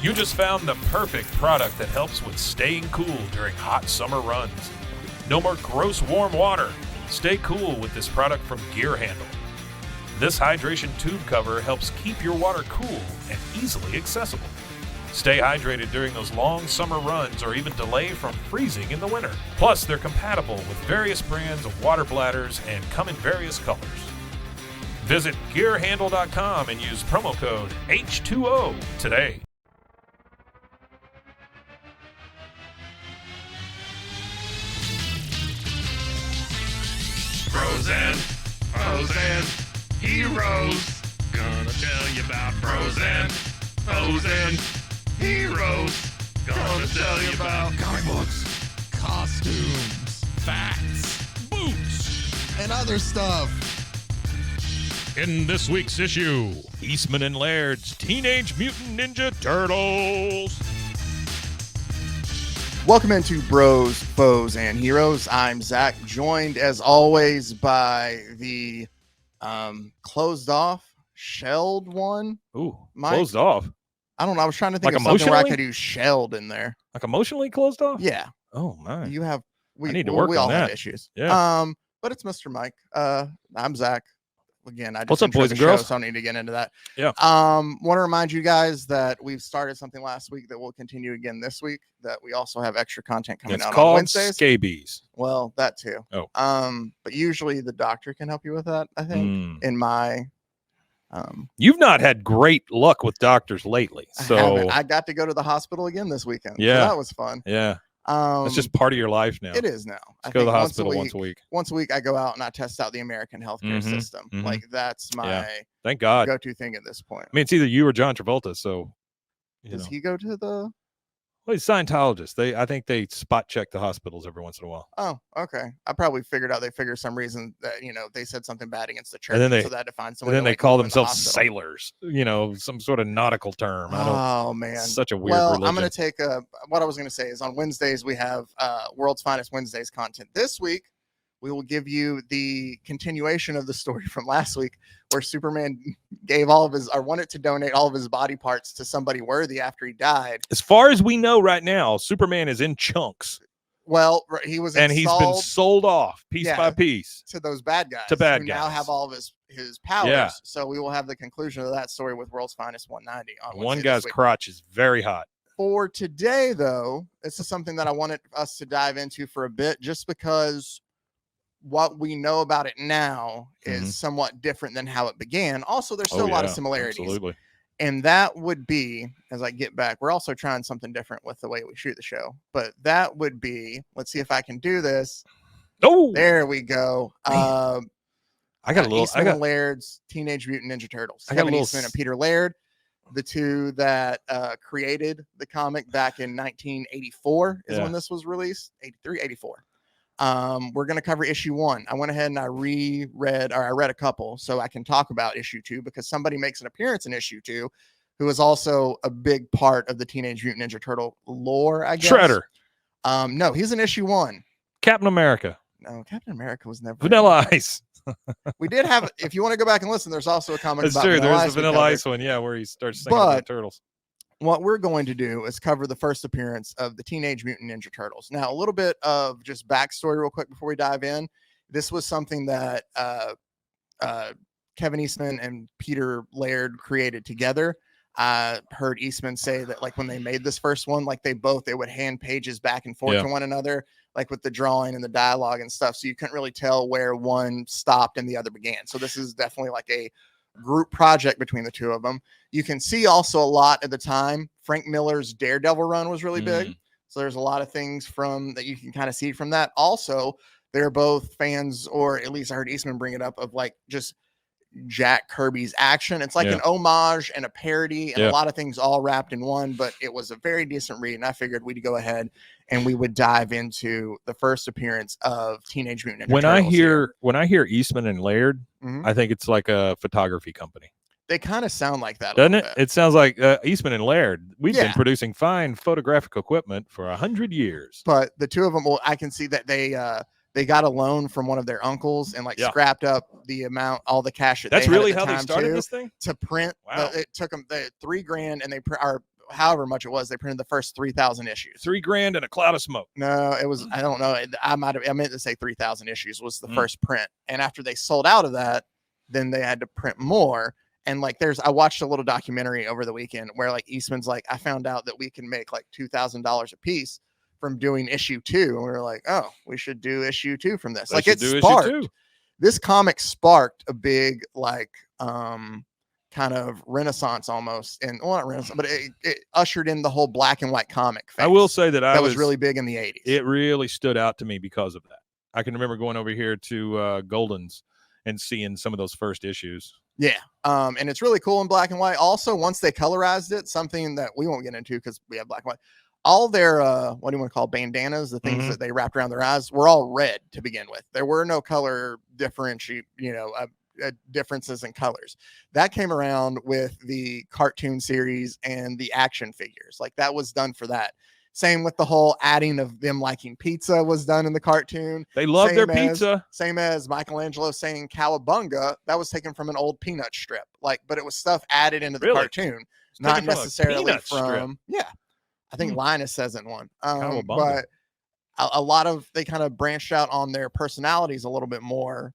You just found the perfect product that helps with staying cool during hot summer runs. No more gross warm water. Stay cool with this product from Gear Handle. This hydration tube cover helps keep your water cool and easily accessible. Stay hydrated during those long summer runs or even delay from freezing in the winter. Plus, they're compatible with various brands of water bladders and come in various colors. Visit gearhandle.com and use promo code H2O today. Frozen heroes. Gonna tell you about frozen heroes. Gonna tell you about comic books, costumes, facts, boots, and other stuff. In this week's issue, Eastman and Laird's Teenage Mutant Ninja Turtles. Welcome into Bros, Foes, and Heroes. I'm Zach, joined as always by the closed off, shelled one. Ooh, Mike. Closed off? I don't know. I was trying to think Like of something where I emotionally? could use shelled in there. Like emotionally closed off? Yeah. Oh, my. You have. I need to work we on all have that. issues. Yeah. But it's Mr. Mike. I'm Zach. Again, I just What's up, introed boys the and show, girls? so I don't need to get into that. Yeah. Want to remind you guys that we've started something last week that will continue again this week. That we also have extra content coming It's out on called Wednesdays. scabies. Well, that too. Oh. But usually the doctor can help you with that. I think in my. You've not had great luck with doctors lately, so I got to go to the hospital again this weekend. Yeah. So that was fun. yeah, that's just part of your life now. It is now. I Go to the think hospital once a week. Once a week, I go out and I test out the American healthcare system. mhm. Like that's my Thank God. go-to thing at this point. I mean, it's either you or John Travolta. So, Does he go to the? Well, he's Scientologist. I think they spot check the hospitals every once in a while. Oh, okay. I probably figured out they figured some reason that they said something bad against the church, And then they- so they had to find And someone. then to, they like, call move in the themselves hospital. sailors. Some sort of nautical term. I don't. Oh man, Such a weird well, religion. I'm going to take what I was going to say is on Wednesdays we have World's Finest Wednesdays content. This week we will give you the continuation of the story from last week, where Superman gave wanted to donate all of his body parts to somebody worthy after he died. As far as we know right now, Superman is in chunks, Well, he was and he's been installed sold off piece Yeah. by piece. to those bad guys To bad who now guys. have all of his powers. Yeah. So we will have the conclusion of that story with World's Finest 190 on One Wednesday guy's this week. crotch is very hot. For today, though, this is something that I wanted us to dive into for a bit, just because what we know about it now is somewhat different than how it began. Also, there's still a lot of similarities. Absolutely. And that would be, as I get back, we're also trying something different with the way we shoot the show. But that would be, let's see if I can do this. Oh, There we go. I got a little. Eastman and Laird's Teenage Mutant Ninja Turtles. I got a Kevin little Eastman and Peter Laird, the two that created the comic back in 1984 is when this was released. 83, 84. We're going to cover issue 1. I went ahead and I read a couple so I can talk about issue 2, because somebody makes an appearance in issue 2 who is also a big part of the Teenage Mutant Ninja Turtle lore, I guess. Shredder, No, he's in issue 1. Captain America, No, Captain America was never. Vanilla Ice. We did have, if you want to go back and listen, there's also a comic That's about true. Vanilla There's Ice a we Vanilla covered. Ice one, where he starts singing about But- turtles. What we're going to do is cover the first appearance of the Teenage Mutant Ninja Turtles. Now, a little bit of just backstory real quick before we dive in. This was something that Kevin Eastman and Peter Laird created together. I heard Eastman say that, like, when they made this first one, like they would hand pages back and forth to one another, like with the drawing and the dialogue and stuff. So you couldn't really tell where one stopped and the other began. So this is definitely like a group project between the two of them. You can see also a lot at the time. Frank Miller's Daredevil run was really big. So there's a lot of things from that you can kind of see from that. Also, they're both fans, or at least I heard Eastman bring it up, of like just Jack Kirby's action. It's like an homage and a parody and a lot of things all wrapped in one, but it was a very decent read. And I figured we'd go ahead and we would dive into the first appearance of Teenage Mutant Ninja Turtles. When I hear Eastman and Laird, I think it's like a photography company. They kind of sound like that, doesn't it? bit. It sounds like Eastman and Laird. We've been producing fine photographic equipment for 100 years. But the two of them, well, I can see that they got a loan from one of their uncles and scrapped up the amount, all the cash. That's they really had at how the they time started too, this thing? to print. Wow. It took them $3,000, and they are however much it was, they printed the first 3,000 issues. $3,000 and a cloud of smoke. No, it was, I don't know. I meant to say 3,000 issues was the first print. And after they sold out of that, then they had to print more. And like, I watched a little documentary over the weekend where like Eastman's like, I found out that we can make like $2,000 a piece from doing issue 2. And we were like, oh, we should do issue 2 from this. Like, it sparked, this comic sparked a big, like, kind of renaissance almost, and well, not renaissance, but it ushered in the whole black and white comic phase. I will say that was really big in the 80s. It really stood out to me because of that. I can remember going over here to Golden's and seeing some of those first issues. Yeah. And it's really cool in black and white. Also, once they colorized it, something that we won't get into because we have black and white, all their what do you want to call bandanas, the things that they wrapped around their eyes, were all red to begin with. There were no color differences in colors. That came around with the cartoon series and the action figures. Like, that was done for that. Same with the whole adding of them liking pizza was done in the cartoon. They love their pizza. Same as Michelangelo saying cowabunga. That was taken from an old peanut strip. Like, but it was stuff added into the cartoon, not necessarily from. Yeah, I think Linus says it in one. But a lot of, they kind of branched out on their personalities a little bit more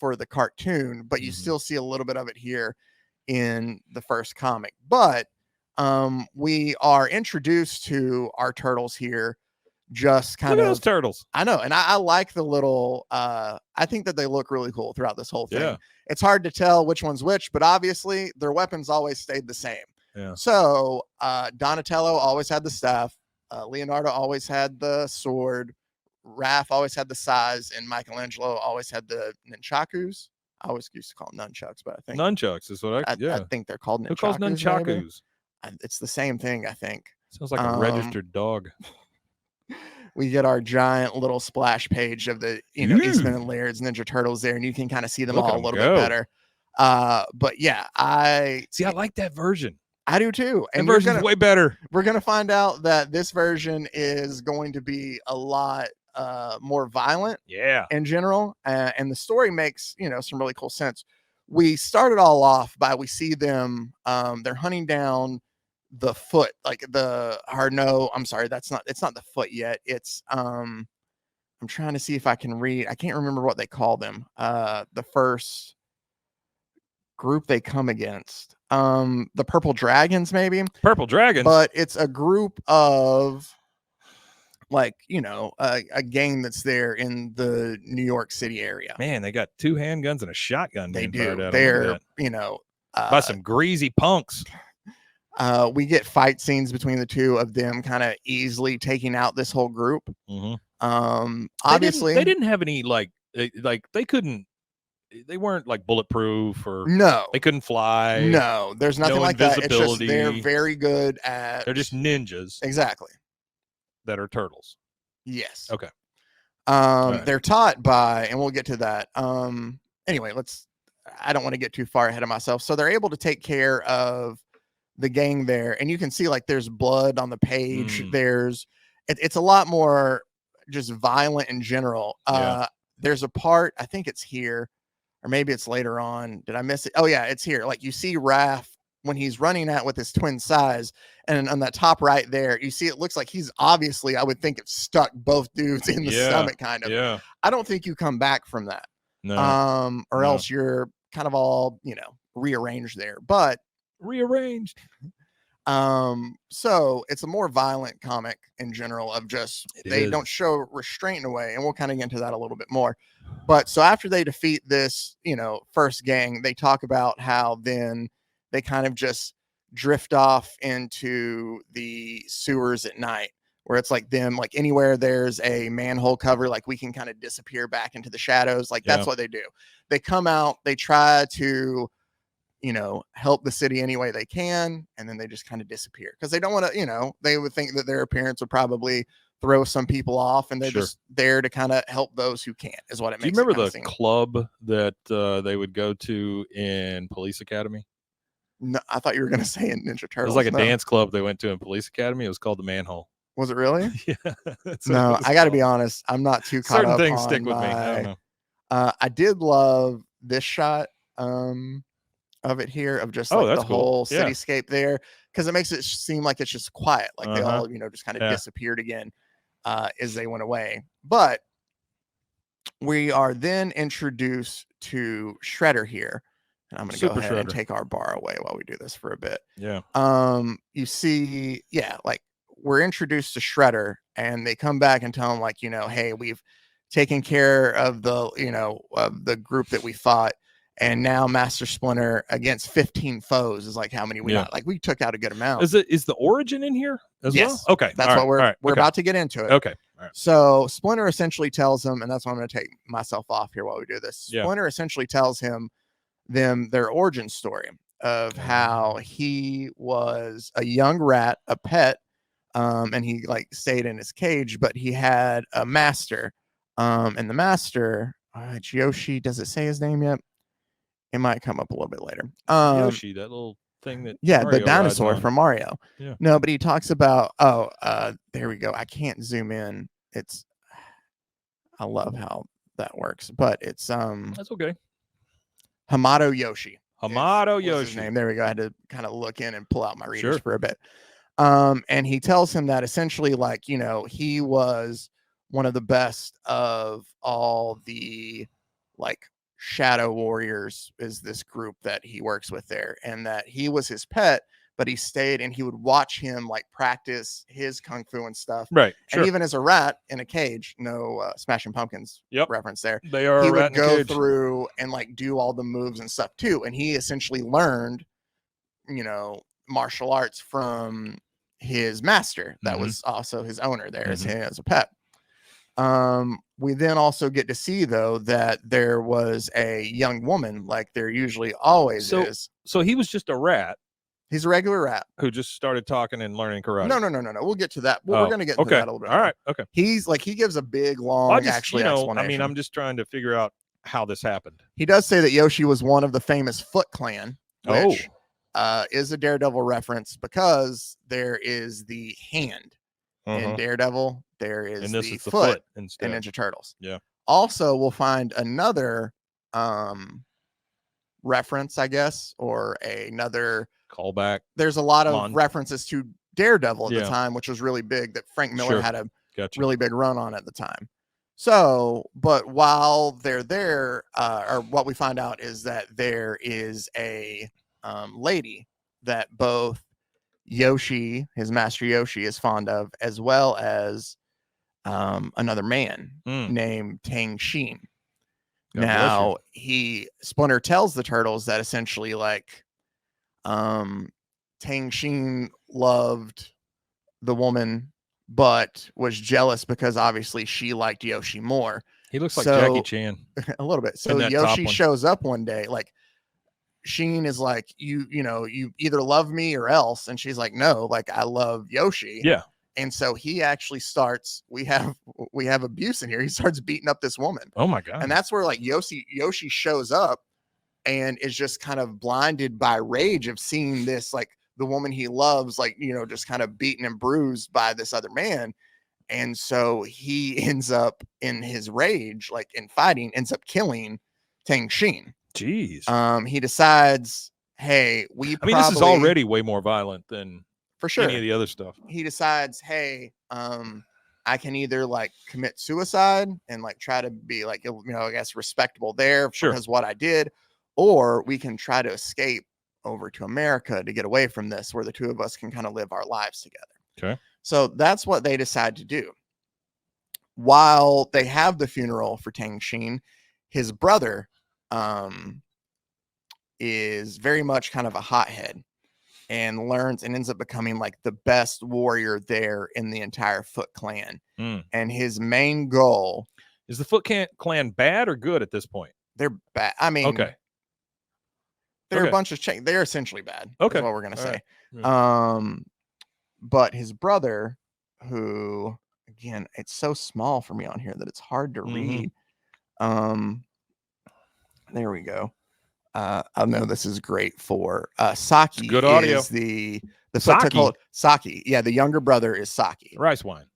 for the cartoon, but you still see a little bit of it here in the first comic. But we are introduced to our turtles here, just kind Look of at those turtles. I know, and I like the little I think that they look really cool throughout this whole thing. Yeah. It's hard to tell which one's which, but obviously their weapons always stayed the same. Yeah. So Donatello always had the staff, Leonardo always had the sword, Raph always had the size, and Michelangelo always had the nunchakus. I always used to call them nunchucks, but I think nunchucks is what I think they're called nunchakus. Who calls nunchakus? It's the same thing, I think. Sounds like a registered dog. We get our giant little splash page of the Eastman and Laird's Ninja Turtles there, and you can kind of see them all a little bit better. But yeah, I like that version. I do too. And the version's way better. We're gonna find out that this version is going to be a lot more violent. Yeah. In general, and the story makes some really cool sense. We started all off by we see them they're hunting down the foot, like I'm sorry, it's not the foot yet. It's I'm trying to see if I can read. I can't remember what they call them. The first group they come against, the purple dragons, maybe purple dragons, but it's a group of like a gang that's there in the New York City area. Man, they got 2 handguns and a shotgun. They do. They're by some greasy punks. We get fight scenes between the two of them kind of easily taking out this whole group. Obviously they didn't have any they weren't like bulletproof, or they couldn't fly. No, there's nothing like that. It's just they're very good at, they're just ninjas. Exactly. That are turtles. Yes. Okay. They're taught by, and we'll get to that. Anyway, I don't want to get too far ahead of myself. So they're able to take care of the gang there, and you can see like there's blood on the page. It's a lot more just violent in general. There's a part, I think it's here, or maybe it's later on. Did I miss it? Oh yeah, it's here. Like, you see Raph when he's running out with his twin size, and on that top right there, you see it looks like he's obviously, I would think, it stuck both dudes in the stomach, kind of. Yeah. I don't think you come back from that. No. Or else you're kind of all, rearranged there. But rearranged. So it's a more violent comic in general, of just they don't show restraint in a way, and we'll kind of get into that a little bit more. But so after they defeat this, first gang, they talk about how then they kind of just drift off into the sewers at night, where it's like them, like anywhere there's a manhole cover, like we can kind of disappear back into the shadows. Like that's what they do. They come out, they try to help the city any way they can, and then they just kind of disappear because they don't want to, they would think that their appearance would probably throw some people off, and they're just there to kind of help those who can't, is what it makes. Do you remember the club that they would go to in Police Academy? No, I thought you were going to say in Ninja Turtles. It was like a dance club they went to in Police Academy. It was called the Manhole. Was it really? Yeah. No, I got to be honest. I'm not too caught Certain up things on stick with me. I don't know. I did love this shot. of it here, of just Oh, like the that's cool. whole Yeah. cityscape there, because it makes it seem like it's just quiet, like they Uh-huh. all, you know, just kind of Yeah. disappeared again as they went away. But we are then introduced to Shredder here. And I'm going to go Super ahead and Shredder. take our bar away while we do this for a bit. Yeah. You see, yeah, like we're introduced to Shredder, and they come back and tell him, like, you know, hey, we've taken care of the, you know, of the group that we fought, and now Master Splinter against 15 foes is like how many we got. Like, we took out a good amount. Is the origin in here as Yes. well? Okay. That's what we're about to get into it. Okay. All right. So Splinter essentially tells him, and that's why I'm going to take myself off here while we do this. Yeah. Splinter essentially tells them their origin story of how he was a young rat, a pet, and he like stayed in his cage, but he had a master, and the master, Yoshi, does it say his name yet? It might come up a little bit later. Yoshi, that little thing that Mario the dinosaur rides on. from Mario. Yeah. No, but he talks about there we go. I can't zoom in. I love how that works, but it's That's okay. Hamato Yoshi. Hamato Yoshi. Yoshi. His name. There we go. I had to kind of look in and pull out my readers for a bit. And he tells him that essentially, like, you know, he was one of the best of all the like shadow warriors, is this group that he works with there, and that he was his pet, but he stayed and he would watch him like practice his kung fu and stuff. Right. Sure. And even as a rat in a cage, no Smashing Pumpkins reference there. They are he a rat would in a go cage. through and like do all the moves and stuff too. And he essentially learned, you know, martial arts from his master that was also his owner there as him as a pet. We then also get to see, though, that there was a young woman, like there usually always is. So he was just a rat. He's a regular rat who just started talking and learning karate. No. We'll get to that. We're going to get to that a little bit. All right. Okay. He's like, he gives a big, long, explanation. I mean, I'm just trying to figure out how this happened. He does say that Yoshi was one of the famous Foot Clan, which is a Daredevil reference, because there is the hand in Daredevil. There is the foot in Ninja Turtles. Yeah. Also, we'll find another reference, I guess, or another callback. There's a lot of references to Daredevil at the time, which was really big, that Frank Miller had a really big run on at the time. So, but while they're there, or what we find out is that there is a lady that both Yoshi, his master Yoshi, is fond of, as well as another man named Tang Shin. Now, Splinter tells the turtles that essentially, like, Tang Shin loved the woman, but was jealous because obviously she liked Yoshi more. He looks like Jackie Chan a little bit. So Yoshi shows up one day, like, Sheen is like, you either love me or else, and she's like, no, like, I love Yoshi. Yeah. And so he actually starts, we have abuse in here. He starts beating up this woman. Oh my God. And that's where like Yoshi shows up and is just kind of blinded by rage of seeing this, like, the woman he loves, like, just kind of beaten and bruised by this other man. And so he ends up, in his rage, like in fighting, ends up killing Tang Shin. Jeez. He decides, hey, this is already way more violent than for sure any of the other stuff. He decides, hey, I can either like commit suicide and like try to be like, I guess respectable there because what I did, or we can try to escape over to America to get away from this, where the two of us can kind of live our lives together. Okay. So that's what they decide to do. While they have the funeral for Tang Shin, his brother is very much kind of a hothead and learns and ends up becoming like the best warrior there in the entire Foot Clan. And his main goal is, the Foot Clan bad or good at this point? They're bad. I mean, they're a bunch of they're essentially bad. Okay. Is what we're going to say. Right. But his brother, who, again, it's so small for me on here that it's hard to read. There we go. I know this is great for Saki. Good audio. Is the Saki. Saki. Yeah, the younger brother is Saki. Rice wine.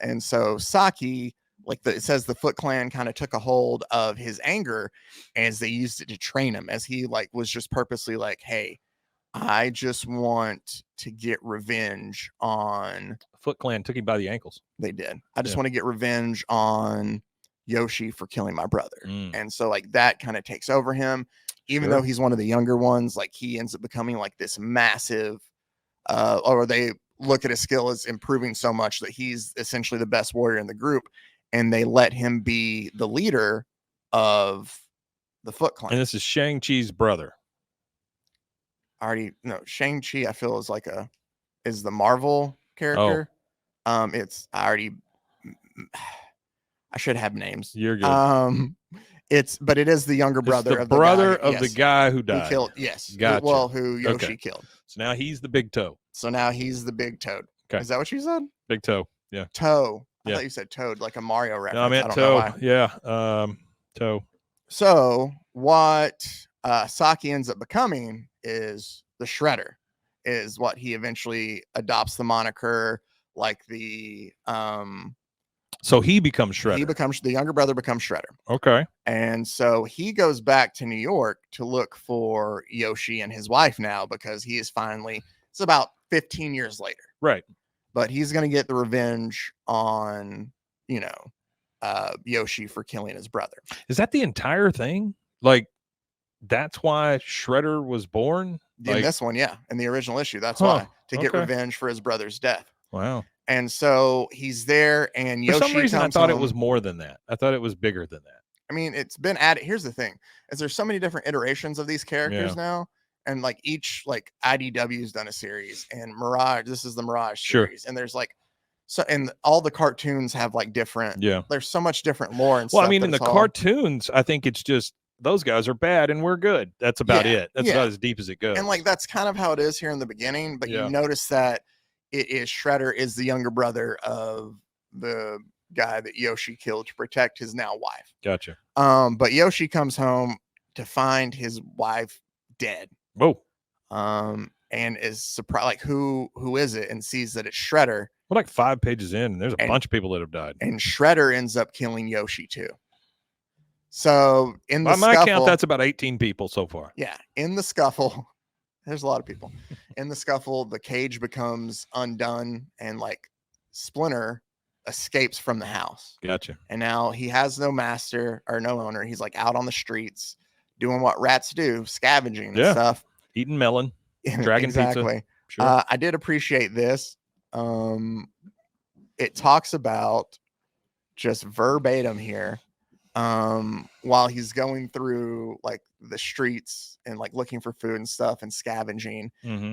And so Saki like it says the Foot Clan kind of took a hold of his anger as they used it to train him, as he like was just purposely like, hey, I just want to get revenge on. Foot Clan took him by the ankles. They did. I just want to get revenge on Yoshi for killing my brother. And so like that kind of takes over him, even though he's one of the younger ones. Like he ends up becoming like this massive, or they look at his skill as improving so much that he's essentially the best warrior in the group, and they let him be the leader of the Foot Clan. And this is Shang-Chi's brother. Shang-Chi I feel is the Marvel character. It's I should have names. You're good. But it is the younger brother of the guy who died. Who killed, yes. Gotcha. Who Yoshi killed. So now he's the big toe. So now he's the big toad. Okay. Is that what you said? Big toe. Yeah. Toe. Yeah. I thought you said toad, like a Mario reference. No, I meant toe. Yeah. Toe. So what Saki ends up becoming is the Shredder, is what he eventually adopts the moniker, like the so he becomes Shredder. The younger brother becomes Shredder. Okay. And so he goes back to New York to look for Yoshi and his wife now, because he is finally, it's about 15 years later. Right. But he's going to get the revenge on, Yoshi for killing his brother. Is that the entire thing? Like, that's why Shredder was born? In this one, yeah. In the original issue. That's why. To get revenge for his brother's death. Wow. And so he's there, and Yoshi. For some reason, I thought it was more than that. I thought it was bigger than that. I mean, it's been added. Here's the thing: is there's so many different iterations of these characters now, and like each like IDW's done a series, and Mirage. This is the Mirage series, and there's like so, and all the cartoons have like different. Yeah. There's so much different lore and stuff. Well, I mean, in the cartoons, I think it's just those guys are bad and we're good. That's about it. That's about as deep as it goes. And like that's kind of how it is here in the beginning. But you notice that. It is Shredder is the younger brother of the guy that Yoshi killed to protect his now wife. Gotcha. But Yoshi comes home to find his wife dead. Whoa. And is surprised, like who is it? And sees that it's Shredder. We're like 5 pages in, and there's a bunch of people that have died. And Shredder ends up killing Yoshi too. So in the by my count, that's about 18 people so far. Yeah. In the scuffle. There's a lot of people in the scuffle. The cage becomes undone, and like Splinter escapes from the house. Gotcha. And now he has no master or no owner. He's like out on the streets doing what rats do, scavenging and stuff, eating melon, dragon pizza. Sure. I did appreciate this. It talks about just verbatim here. While he's going through like the streets and like looking for food and stuff and scavenging,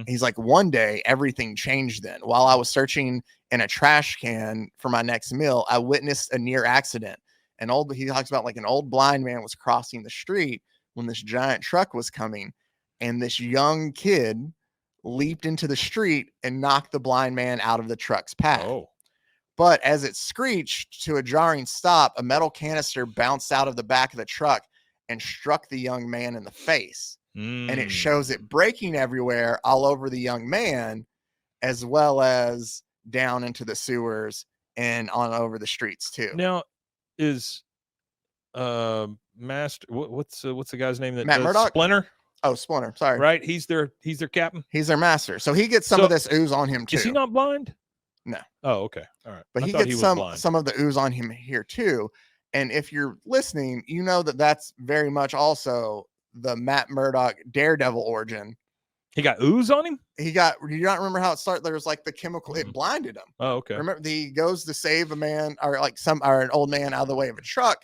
he's like, one day everything changed. Then while I was searching in a trash can for my next meal, I witnessed a near accident. He talks about like an old blind man was crossing the street when this giant truck was coming, and this young kid leaped into the street and knocked the blind man out of the truck's path. But as it screeched to a jarring stop, a metal canister bounced out of the back of the truck and struck the young man in the face. And it shows it breaking everywhere all over the young man, as well as down into the sewers and on over the streets too. Now, is Master what's the guy's name that Matt Murdock? Splinter? Oh, Splinter. Sorry. Right. He's their captain. He's their master. So he gets some of this ooze on him too. Is he not blind? No. Oh, okay. All right. But he gets some of the ooze on him here too. And if you're listening, you know that that's very much also the Matt Murdock Daredevil origin. He got ooze on him? Do you not remember how it started? There was like the chemical, it blinded him. Oh, okay. Remember, he goes to save a man or an old man out of the way of a truck,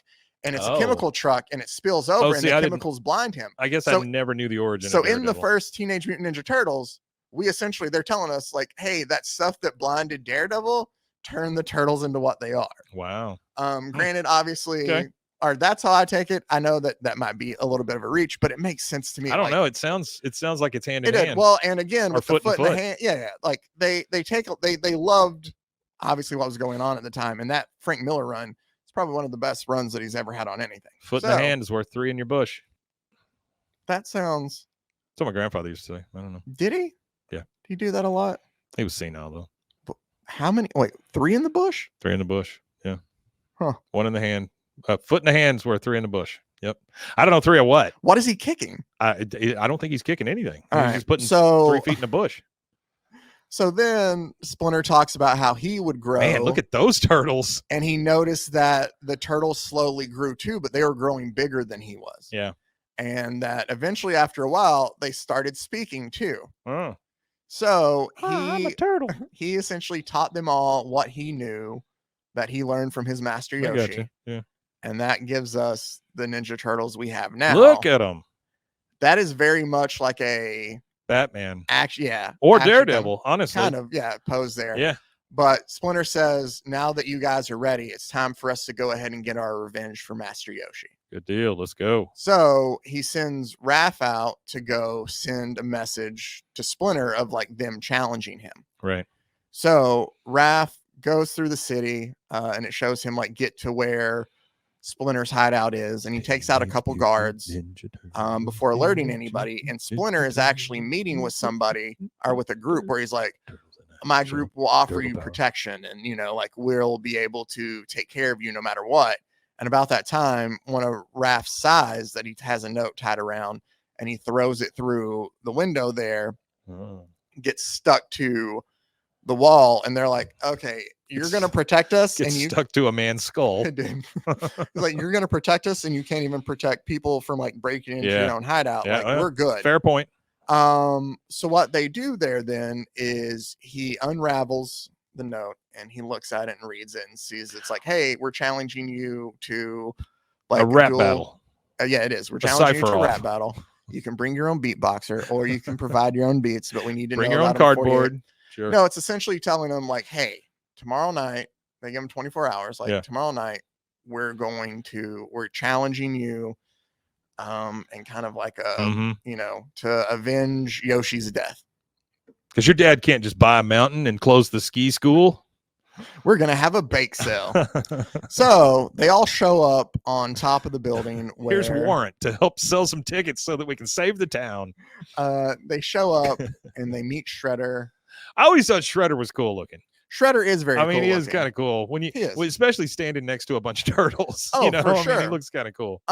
and it's a chemical truck, and it spills over, and the chemicals blind him. I guess I never knew the origin. So in the first Teenage Mutant Ninja Turtles, they're telling us like, hey, that stuff that blinded Daredevil turned the turtles into what they are. Wow. Granted, obviously, or that's how I take it. I know that might be a little bit of a reach, but it makes sense to me. I don't know. It sounds like it's hand in hand. Well, and again, with the foot in the hand, like they loved obviously what was going on at the time, and that Frank Miller run is probably one of the best runs that he's ever had on anything. Foot in the hand is worth 3 in your bush. That sounds. That's what my grandfather used to say. I don't know. Did he? Yeah. Did he do that a lot? He was senile though. How many? Wait, 3 in the bush? 3 in the bush. Yeah. Huh. 1 in the hand. A foot in the hand's worth 3 in the bush. Yep. I don't know 3 of what. What is he kicking? I don't think he's kicking anything. All He's right, just putting so 3 feet in the bush. So then Splinter talks about how he would grow. Man, look at those turtles. And he noticed that the turtles slowly grew too, but they were growing bigger than he was. Yeah. And that eventually, after a while, they started speaking too. Oh. So I'm a turtle. he essentially taught them all what he knew that he learned from his master I Yoshi. gotcha. Yeah. And that gives us the Ninja Turtles we have now. Look at them. That is very much like a Batman. action, yeah. Or action Daredevil, honestly. kind of, yeah, pose there. Yeah. But Splinter says, now that you guys are ready, it's time for us to go ahead and get our revenge for Master Yoshi. Good deal. Let's go. So he sends Raph out to go send a message to Splinter of like them challenging him. Right. So Raph goes through the city and it shows him like get to where Splinter's hideout is, and he takes out a couple guards before alerting anybody. And Splinter is actually meeting with somebody or with a group where he's like, my group will offer you protection, and you know, like we'll be able to take care of you no matter what. And about that time, one of Raph's size that he has a note tied around, and he throws it through the window there, gets stuck to the wall, and they're like, okay, you're going to protect us. Gets and you stuck to a man's skull. Like, you're going to protect us, and you can't even protect people from like breaking into your own hideout. Yeah, like, we're good. Fair point. So what they do there then is he unravels the note and he looks at it and reads it and sees it's like, hey, we're challenging you to like a rap battle. Yeah, it is. We're challenging you to off. rap battle. You can bring your own beatboxer or you can provide your own beats, but we need to bring know your own about them cardboard. Sure. No, it's essentially telling them like, hey, tomorrow night, they give them 24 hours. Like tomorrow night, we're challenging you. And kind of like a, you know, to avenge Yoshi's death. Because your dad can't just buy a mountain and close the ski school. We're going to have a bake sale. So they all show up on top of the building. Here's Warrant to help sell some tickets so that we can save the town. They show up and they meet Shredder. I always thought Shredder was cool looking. Shredder is very cool. He is kind of cool when especially standing next to a bunch of turtles. Oh, you know? for sure. He looks kind of cool.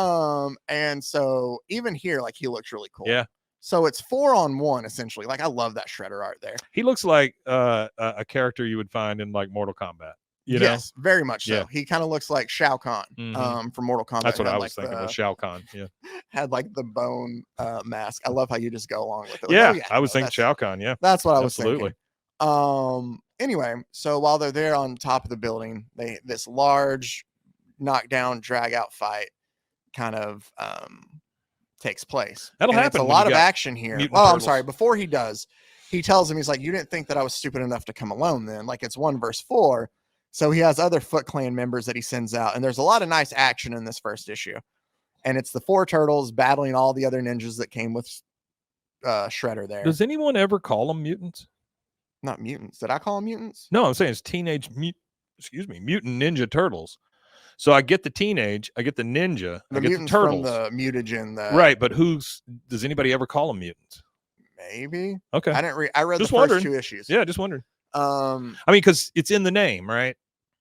And so even here, like he looks really cool. Yeah. So it's 4-on-1 essentially. Like I love that Shredder art there. He looks like a character you would find in like Mortal Kombat. You know? Yes, very much so. Yeah. He kind of looks like Shao Kahn from Mortal Kombat. That's what I was thinking was Shao Kahn. Yeah. Had like the bone mask. I love how you just go along with it. Like, I was thinking Shao Kahn. Yeah. That's what I was thinking. Anyway, so while they're there on top of the building, this large knockdown drag out fight kind of takes place. That'll happen. It's a lot of action here. I'm sorry. Before he does, he tells him, he's like, you didn't think that I was stupid enough to come alone then. Like it's 1 versus 4. So he has other Foot Clan members that he sends out. And there's a lot of nice action in this first issue. And it's the 4 turtles battling all the other ninjas that came with Shredder there. Does anyone ever call them mutants? Not mutants. Did I call them mutants? No, I'm saying it's Mutant Ninja Turtles. So I get the teenage, I get the ninja, I get the turtles. From the mutagen. Right, but does anybody ever call them mutants? Maybe. Okay. I didn't read. I read just the wondering. first 2 issues. Yeah, just wondering. I mean, because it's in the name, right?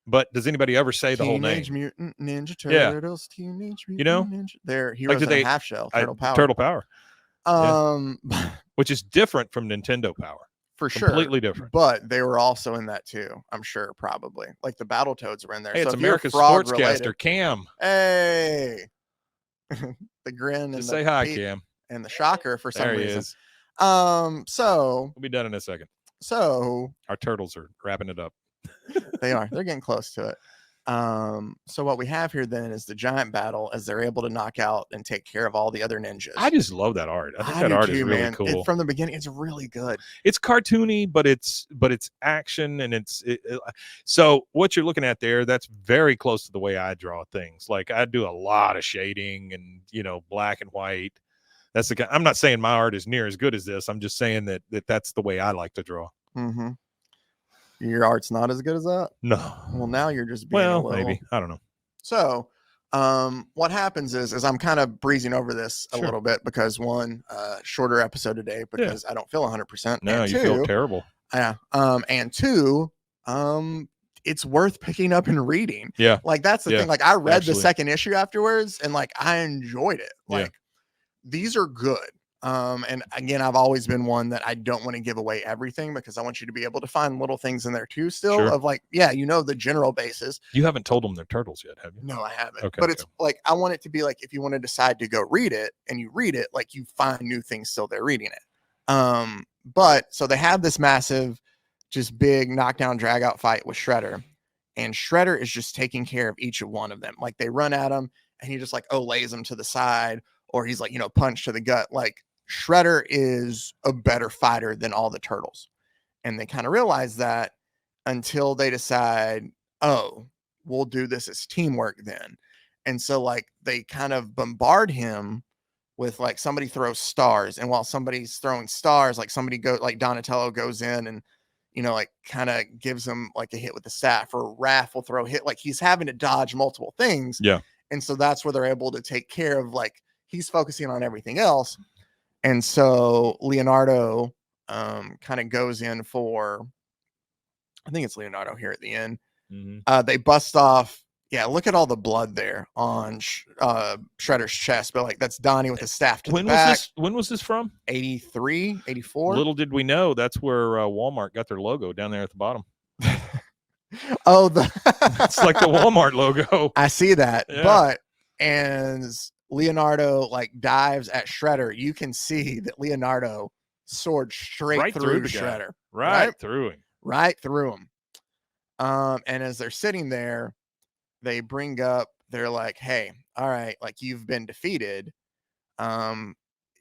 But does anybody ever say the whole name? Teenage Mutant Ninja Turtles. Yeah. Teenage Mutant Ninja. They're heroes in half shell. Turtle Power. Turtle Power. Yeah. Which is different from Nintendo Power. For sure. Completely different. But they were also in that too. I'm sure, probably. Like the Battletoads were in there. Hey, so it's America's sportscaster, Cam. Hey. The grin. Just and say hi, Cam. And the shocker for some reason. Is. So we'll be done in a second. So our turtles are wrapping it up. They are. They're getting close to it. So what we have here then is the giant battle as they're able to knock out and take care of all the other ninjas. I just love that art. I think that art is really cool. From the beginning, it's really good. It's cartoony, but it's action, and so what you're looking at there, that's very close to the way I draw things. Like I do a lot of shading and black and white. That's I'm not saying my art is near as good as this. I'm just saying that's the way I like to draw. Mm-hmm. Your art's not as good as that? No. Well, now you're just being maybe. I don't know. So, what happens is I'm kind of breezing over this a little bit because one, shorter episode today because I don't feel 100%. No, you feel terrible. Yeah. And 2, it's worth picking up and reading. Yeah. Like that's the Yeah, thing. Like I read the absolutely. second issue afterwards and like I enjoyed it. Yeah. Like these are good. And again, I've always been one that I don't want to give away everything because I want you to be able to find little things in there too still Sure. of like, yeah, you know, the general basis. You haven't told them they're turtles yet, have you? No, I haven't. Okay, But it's like I want it to be like if you want to decide to go read it and you read it, like you find new things still there reading it. But so they have this massive, just big knockdown drag out fight with Shredder. And Shredder is just taking care of each one of them. Like they run at him and he just like lays them to the side, or he's like, you know, punch to the gut. Like Shredder is a better fighter than all the turtles. And they kind of realize that until they decide, oh, we'll do this as teamwork then. And so like they kind of bombard him with like somebody throws stars. And while somebody's throwing stars, like somebody like Donatello goes in and, you know, like kind of gives him like a hit with the staff, or Raph will throw a hit. Like he's having to dodge multiple things. Yeah. And so that's where they're able to take care of, like he's focusing on everything else. And so Leonardo kind of goes in for, I think it's Leonardo here at the end. Mm-hmm. They bust off. Yeah, look at all the blood there on Shredder's chest. But like that's Donnie with the staff to the back. When was this from? 83, 84. Little did we know that's where Walmart got their logo down there at the bottom. Oh, it's like the Walmart logo. I see that. Yeah. But as Leonardo like dives at Shredder, you can see that Leonardo sword straight Right through the guy. Shredder. Right through him. Right through him. And as they're sitting there, they bring up, they're like, hey, all right, like you've been defeated. Do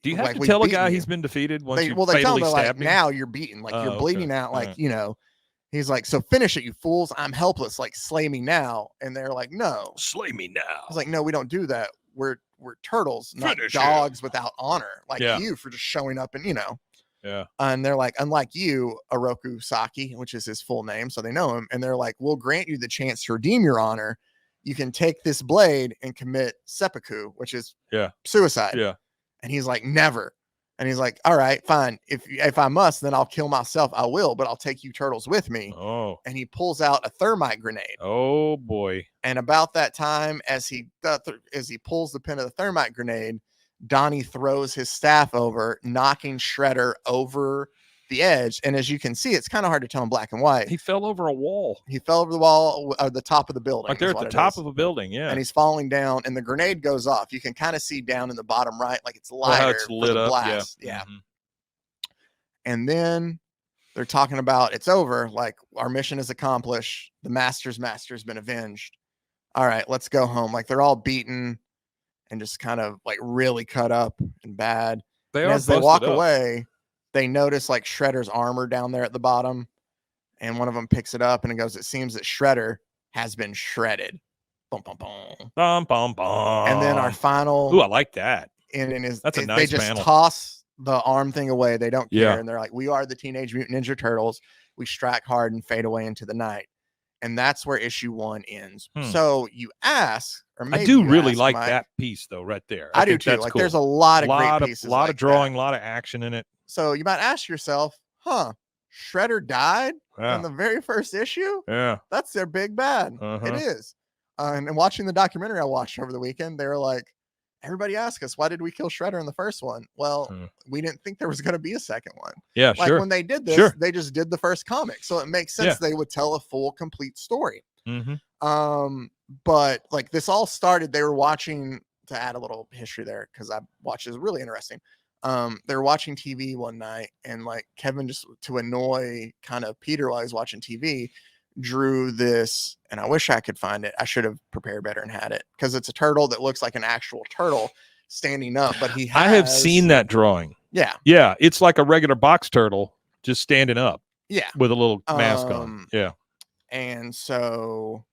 you have like, to tell a guy you. he's been defeated once they you tell fatally him, like, stabbed him? now you're beaten, like you're bleeding out, like you know. He's like, so finish it, you fools. I'm helpless. Like slay me now. And they're like, no, slay me now. I was like, no, we don't do that. We're turtles, not Finish dogs him. without honor. Like you for just showing up and you know. Yeah. And they're like, unlike you, Oroku Saki, which is his full name, so they know him. And they're like, we'll grant you the chance to redeem your honor. You can take this blade and commit seppuku, which is suicide. Yeah. And he's like, never. And he's like, all right, fine. If I must, then I'll kill myself. I will, but I'll take you turtles with me. Oh. And he pulls out a thermite grenade. Oh boy. And about that time, as he pulls the pin of the thermite grenade, Donnie throws his staff over, knocking Shredder over the edge. And as you can see, it's kind of hard to tell in black and white. He fell over a wall. He fell over the wall at the top of the building. Like they're at the top of a building, yeah. And he's falling down, and the grenade goes off. You can kind of see down in the bottom right, like it's lighter. It's lit up. Blast. Yeah. Mm-hmm. And then they're talking about it's over. Like our mission is accomplished. The master's been avenged. All right, let's go home. Like they're all beaten and just kind of like really cut up and bad. And as they walk away, they notice like Shredder's armor down there at the bottom. And one of them picks it up and it goes, it seems that Shredder has been shredded. Bum, bum, bum. Bum, bum, bum. And then our final. Ooh, I like that. And that's a nice they just panel. Toss the arm thing away. They don't care. Yeah. And they're like, we are the Teenage Mutant Ninja Turtles. We strike hard and fade away into the night. And that's where issue 1 ends. So you ask, or maybe I do really ask, like Mike, that piece though, right there. I do too. Like cool. There's a lot of great pieces. A lot like of drawing, that. a lot of action in it. So you might ask yourself, Shredder died in the very first issue? Yeah. That's their big bad. It is. And watching the documentary I watched over the weekend, they were like, everybody asked us, why did we kill Shredder in the first one? Well, we didn't think there was going to be a second one. Yeah, like sure. when they did this, they just did the first comic. So it makes sense they would tell a full, complete story. Mm-hmm. But like this all started, they were watching, to add a little history there, because I watched it, was really interesting. They were watching TV one night, and like Kevin, just to annoy kind of Peter while he's watching TV, drew this, and I wish I could find it. I should have prepared better and had it, because it's a turtle that looks like an actual turtle standing up, but I have seen that drawing. Yeah, it's like a regular box turtle just standing up, with a little mask on. And so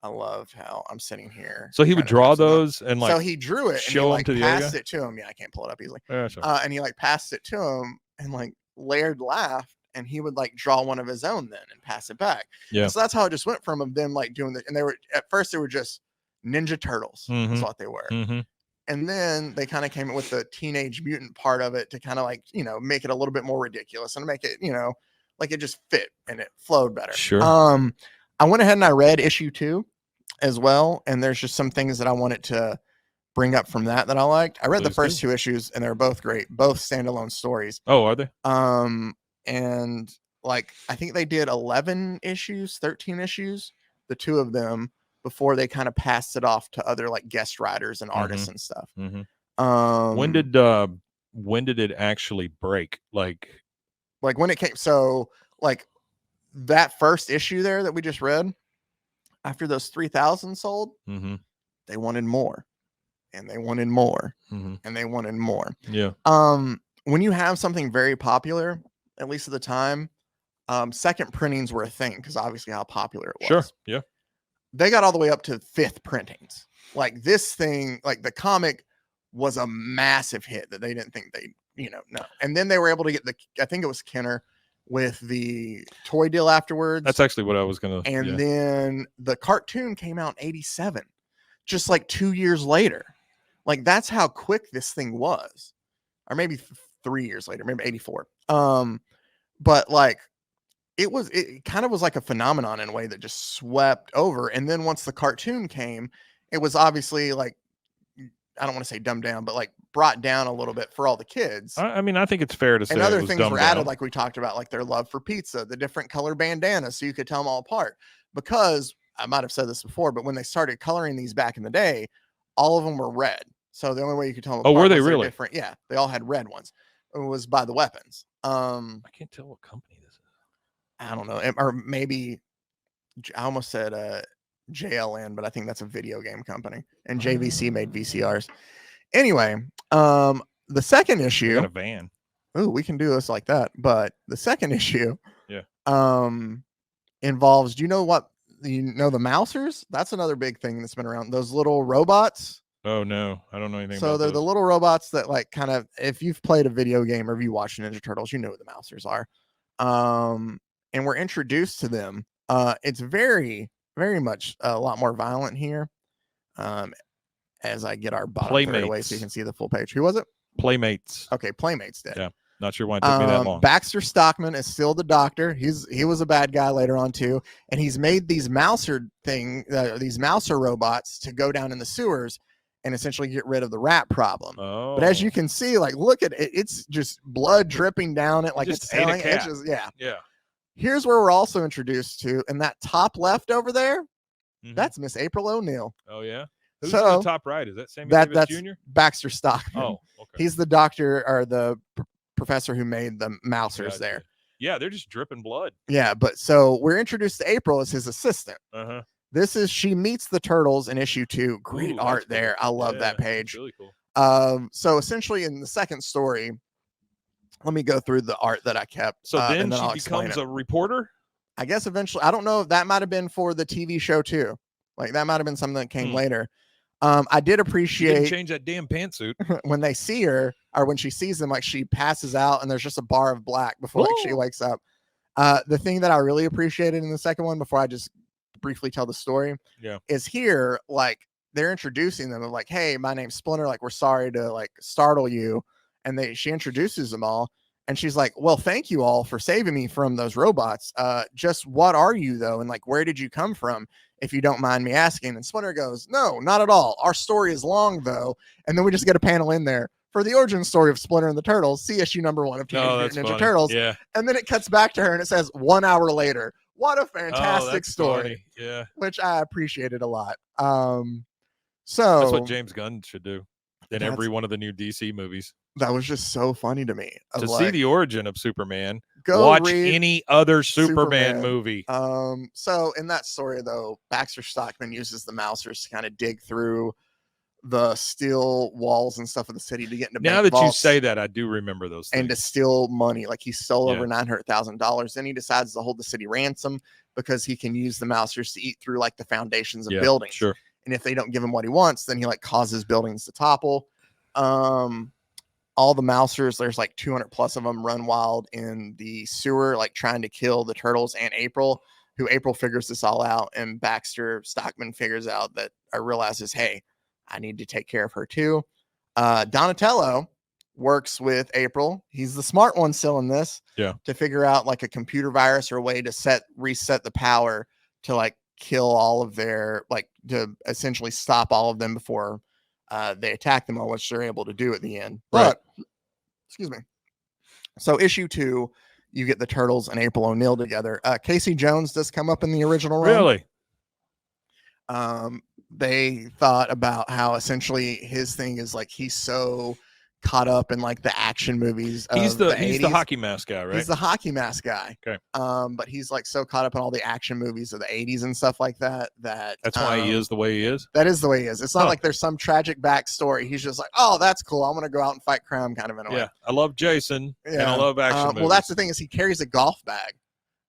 I love how I'm sitting here. So he would draw those and like, so he drew it, show and he like them to passed it to him. I can't pull it up easily. And he like passed it to him, and like Laird laughed, and he would like draw one of his own then and pass it back. And so that's how it just went from them like doing it. And they were, at first they were just Ninja Turtles. That's what they were. And then they kind of came up with the Teenage Mutant part of it to kind of like, you know, make it a little bit more ridiculous and make it, you know, like it just fit and it flowed better. I went ahead and I read issue 2 as well, and there's just some things that I wanted to bring up from that I liked. I read the Please first do. 2 issues, and they're both great, both standalone stories. Oh, are they? And like I think they did 11 issues, 13 issues, the 2 of them, before they kind of passed it off to other like guest writers and artists and stuff. When did it actually break? Like when it came, so like that first issue there that we just read, after those 3,000 sold, they wanted more, and they wanted more, and they wanted more. Yeah. When you have something very popular, at least at the time, second printings were a thing because obviously how popular it was. Sure. Yeah. They got all the way up to 5th printings. Like this thing, like the comic was a massive hit that they didn't think no. And then they were able to get I think it was Kenner with the toy deal afterwards. That's actually what I was going to. And then the cartoon came out in 87, just like 2 years later. Like that's how quick this thing was. Or maybe 3 years later, maybe 84. But like it kind of was like a phenomenon in a way that just swept over. And then once the cartoon came, it was obviously like, I don't want to say dumbed down, but like brought down a little bit for all the kids. I mean, I think it's fair to say. And other it was things dumbed were added, down. like we talked about, like their love for pizza, the different color bandanas, so you could tell them all apart. Because I might have said this before, but when they started coloring these back in the day, all of them were red. So the only way you could tell them apart were they was they're really? different. Yeah, they all had red ones. It was by the weapons. I can't tell what company this is. I don't know, or maybe I almost said JLN, but I think that's a video game company, and JVC made VCRs. Anyway, the second issue, got a van. Ooh, we can do this like that. But the second issue, yeah, involves. Do you know the Mousers? That's another big thing that's been around. Those little robots. Oh no, I don't know anything. So about they're those. the little robots that like kind of, if you've played a video game or if you watch Ninja Turtles, you know what the Mousers are. And we're introduced to them. It's very, very much a lot more violent here. As I get our bottom third away so you can see the full page. Who was it? Playmates. Okay, Playmates did. Yeah, not sure why it took me that long. Baxter Stockman is still the doctor. He was a bad guy later on too, and he's made these Mouser robots to go down in the sewers and essentially get rid of the rat problem. Oh. But as you can see, like look at it, it's just blood dripping down it, like it's ate a cat. Yeah. Here's where we're also introduced to, and that top left over there, that's Miss April O'Neil. Oh yeah. Who's so on the top right? Is that Sammy Davis that's Jr.? Baxter Stockman. Oh, okay. He's the doctor or the professor who made the Mousers there. Yeah, they're just dripping blood. Yeah, but so we're introduced to April as his assistant. She meets the Turtles in issue 2. Great art there. I love that page. Really cool. So essentially in the second story, let me go through the art that I kept. So then and she becomes a reporter? I guess eventually. I don't know if that might have been for the TV show too. Like that might have been something that came later. I did appreciate change that damn pantsuit when they see her, or when she sees them, like she passes out and there's just a bar of black before like, she wakes up. The thing that I really appreciated in the second one, before I just briefly tell the story, is here, like they're introducing them of like, hey, my name's Splinter, like we're sorry to like startle you. And she introduces them all, and she's like, well, thank you all for saving me from those robots. Just what are you though? And like, where did you come from? If you don't mind me asking. And Splinter goes, no, not at all. Our story is long though. And then we just get a panel in there for the origin story of Splinter and the Turtles, see issue number 1 of Teenage Mutant Ninja Turtles. Yeah. And then it cuts back to her and it says 1 hour later. What a fantastic story. Funny. Yeah. Which I appreciated a lot. So that's what James Gunn should do in every one of the new DC movies. That was just so funny to me. To see the origin of Superman, go watch any other Superman movie. So in that story, though, Baxter Stockman uses the Mousers to kind of dig through the steel walls and stuff of the city to get into now that you say that, I do remember those things. And to steal money. Like he stole over $900,000. Then he decides to hold the city ransom because he can use the Mousers to eat through like the foundations of buildings. Sure. And if they don't give him what he wants, then he like causes buildings to topple. All the Mousers, there's like 200 plus of them, run wild in the sewer, like trying to kill the Turtles and April, who April figures this all out. And Baxter Stockman figures out that realizes, hey, I need to take care of her too. Donatello works with April. He's the smart one still in this. Yeah. To figure out like a computer virus or a way to reset the power to like kill all of their, like to essentially stop all of them before they attack them all, which they're able to do at the end. But excuse me. So issue 2, you get the Turtles and April O'Neil together. Casey Jones does come up in the original run. Really? They thought about how essentially his thing is like he's so caught up in like the action movies. He's the the 80s. hockey mask guy, right? He's the hockey mask guy. Okay. But he's like so caught up in all the action movies of the 80s and stuff like that. That's why he is the way he is. That is the way he is. It's not like there's some tragic backstory. He's just like, oh, that's cool. I'm gonna go out and fight crime, kind of in a way. Yeah, I love Jason and I love action movies. Well, that's the thing is he carries a golf bag.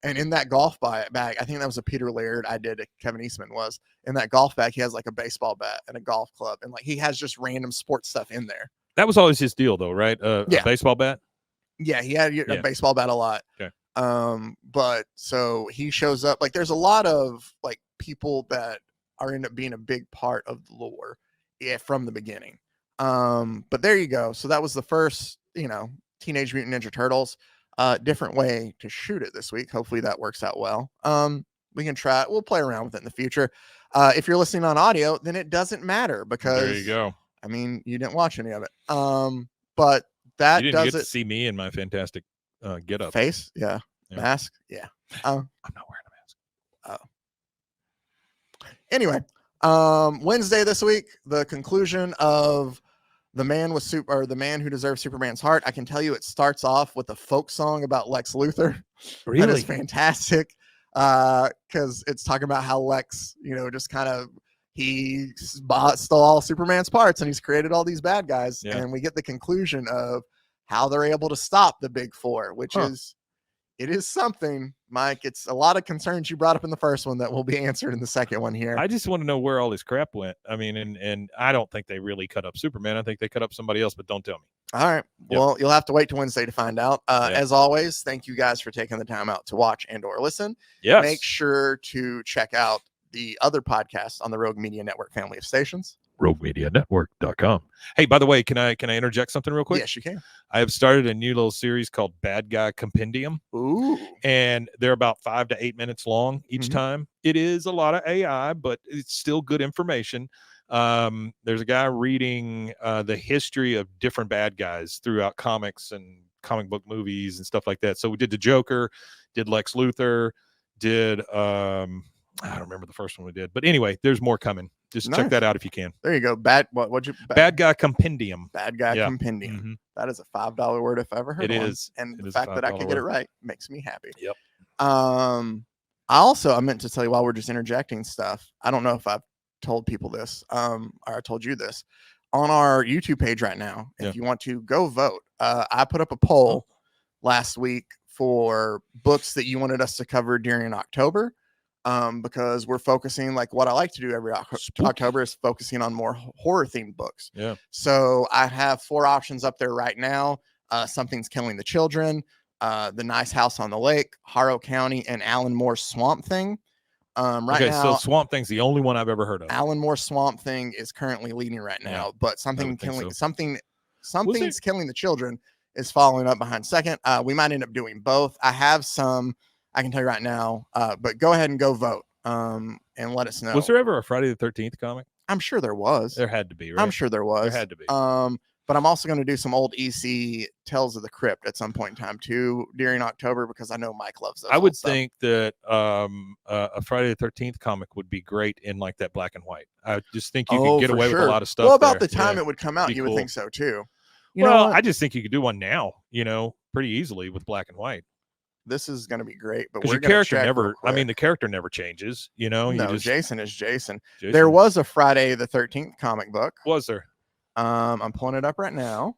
And in that golf bag, I think that was a Peter Laird I did. Kevin Eastman was in that golf bag. He has like a baseball bat and a golf club, and like he has just random sports stuff in there. That was always his deal, though, right? A baseball bat. Yeah, he had a baseball bat a lot. Okay. But so he shows up. Like, there's a lot of like people that are end up being a big part of the lore, from the beginning. But there you go. So that was the first, Teenage Mutant Ninja Turtles. Different way to shoot it this week. Hopefully that works out well. We can try it. We'll play around with it in the future. If you're listening on audio, then it doesn't matter because there you go. I mean, you didn't watch any of it. But that you didn't get to see me in my fantastic get up face. Yeah. Mask. Yeah. I'm not wearing a mask. Anyway, Wednesday this week, the conclusion of The Man Who Deserves Superman's Heart. I can tell you it starts off with a folk song about Lex Luthor. Really? That is fantastic. Because it's talking about how Lex, just kind of he stole all Superman's parts and he's created all these bad guys. Yeah. And we get the conclusion of how they're able to stop the Big Four, which it is something, Mike. It's a lot of concerns you brought up in the first one that will be answered in the second one here. I just want to know where all this crap went. I mean, and I don't think they really cut up Superman. I think they cut up somebody else, but don't tell me. All right. Yep. Well, you'll have to wait till Wednesday to find out. As always, thank you guys for taking the time out to watch and or listen. Yes. Make sure to check out the other podcasts on the Rogue Media Network family of stations. RogueMediaNetwork.com. Hey, by the way, can I interject something real quick? Yes, you can. I have started a new little series called Bad Guy Compendium. Ooh. And they're about 5 to 8 minutes long each time. It is a lot of AI, but it's still good information. There's a guy reading the history of different bad guys throughout comics and comic book movies and stuff like that. So we did the Joker, did Lex Luthor, did I don't remember the first one we did, but anyway, there's more coming. Just check that out if you can. There you go. Bad Guy Compendium. Bad Guy Compendium. Mm-hmm. That is a $5 word if I ever heard it. One. Is. And the fact that I could get it right makes me happy. Yep. I meant to tell you while we're just interjecting stuff. I don't know if I've told people this, or I told you this on our YouTube page right now. If you want to go vote, I put up a poll last week for books that you wanted us to cover during October. Because we're focusing, like what I like to do every October is focusing on more horror themed books. Yeah. So I have 4 options up there right now. Something's Killing the Children, The Nice House on the Lake, Harrow County, and Alan Moore's Swamp Thing. Now, so Swamp Thing's the only one I've ever heard of. Alan Moore's Swamp Thing is currently leading right now, but Something's Killing the Children is following up behind second. We might end up doing both. I have some. I can tell you right now, but go ahead and go vote and let us know. Was there ever a Friday the 13th comic? I'm sure there was. There had to be, right? I'm sure there was. There had to be. But I'm also going to do some old EC Tales of the Crypt at some point in time too during October because I know Mike loves those. I would think that a Friday the 13th comic would be great in like that black and white. I just think you could get away with a lot of stuff. Well, about the time it would come out, you would think so too. Well, I just think you could do one now, pretty easily with black and white. This is going to be great, but your character the character never changes, No, Jason is Jason. There was a Friday the 13th comic book. Was there? I'm pulling it up right now.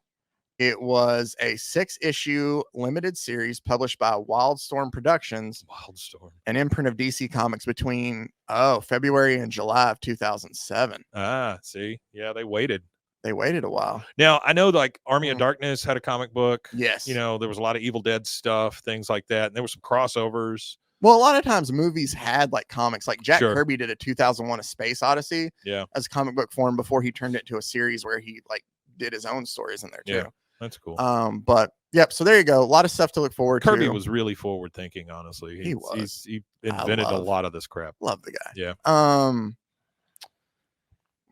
It was a 6-issue limited series published by Wildstorm Productions. Wildstorm. An imprint of DC Comics between February and July of 2007. See? Yeah, they waited. They waited a while. Now, I know like Army of Darkness had a comic book. Yes. There was a lot of Evil Dead stuff, things like that. And there were some crossovers. Well, a lot of times movies had like comics, like Jack Kirby did a 2001 A Space Odyssey as a comic book form before he turned it to a series where he like did his own stories in there too. That's cool. But Yep. So there you go. A lot of stuff to look forward to. Kirby was really forward thinking, honestly. He was. He invented a lot of this crap. Love the guy. Yeah.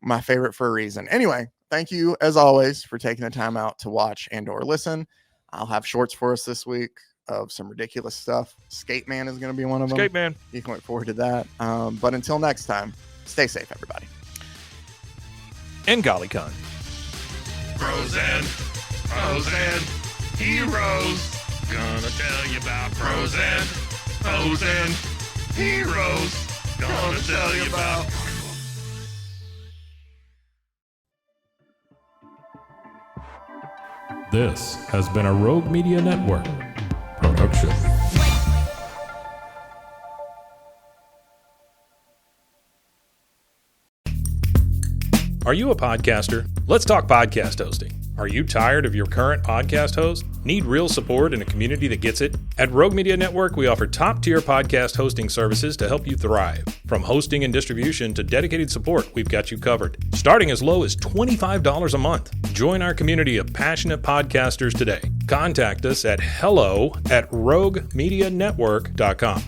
My favorite for a reason. Anyway, thank you as always for taking the time out to watch and or listen. I'll have shorts for us this week of some ridiculous stuff. Skate Man is going to be one of them. Skate Man. You can look forward to that. But until next time, stay safe, everybody. And golly con. Pros and heroes. Gonna tell you about pros and heroes. Gonna tell you about. This has been a Rogue Media Network production. Are you a podcaster? Let's talk podcast hosting. Are you tired of your current podcast host? Need real support and a community that gets it? At Rogue Media Network, we offer top-tier podcast hosting services to help you thrive. From hosting and distribution to dedicated support, we've got you covered. Starting as low as $25 a month. Join our community of passionate podcasters today. Contact us at hello@roguemedianetwork.com.